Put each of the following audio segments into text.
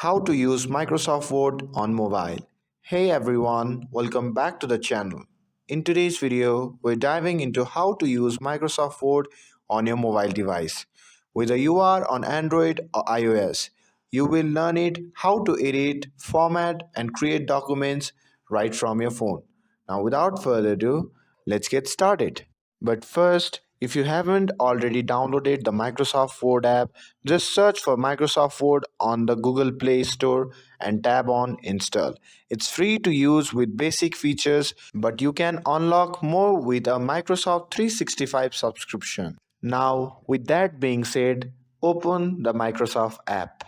How to use Microsoft Word on mobile. Hey everyone, welcome back to the channel. In today's video, we're diving into how to use Microsoft Word on your mobile device. Whether you are on Android or iOS, you will learn it how to edit, format, and create documents right from your phone. Now, without further ado, let's get started. But first, if you haven't already downloaded the Microsoft Word app, just search for Microsoft Word on the Google Play Store and tab on Install. It's free to use with basic features, but you can unlock more with a Microsoft 365 subscription. Now, with that being said, open the Microsoft app.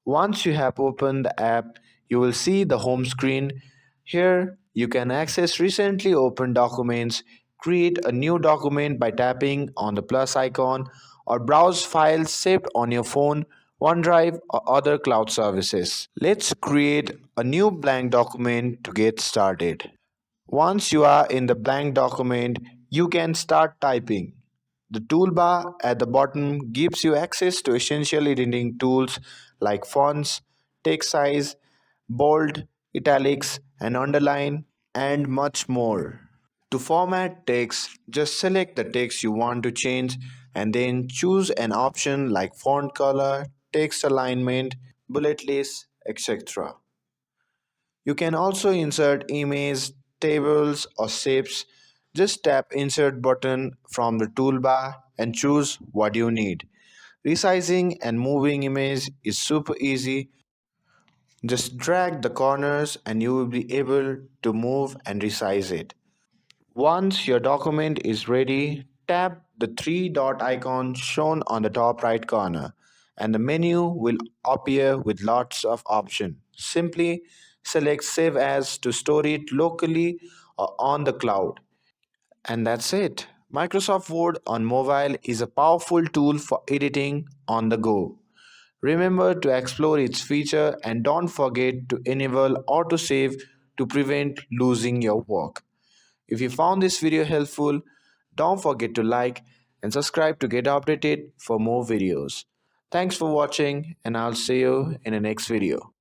Once you have opened the app, you will see the home screen. Here, you can access recently opened documents, create a new document by tapping on the plus icon, or browse files saved on your phone, OneDrive, or other cloud services. Let's create a new blank document to get started. Once you are in the blank document, you can start typing. The toolbar at the bottom gives you access to essential editing tools like fonts, text size, bold, italics, and underline, and much more. To format text, just select the text you want to change and then choose an option like font color, text alignment, bullet lists, etc. You can also insert images, tables, or shapes. Just tap Insert button from the toolbar and choose what you need. Resizing and moving image is super easy. Just drag the corners and you will be able to move and resize it. Once your document is ready, tap the three dot icon shown on the top right corner and the menu will appear with lots of options. Simply select Save As to store it locally or on the cloud. And that's it. Microsoft Word on mobile is a powerful tool for editing on the go. Remember to explore its feature and don't forget to enable autosave to prevent losing your work. If you found this video helpful, don't forget to like and subscribe to get updated for more videos. Thanks for watching and I'll see you in the next video.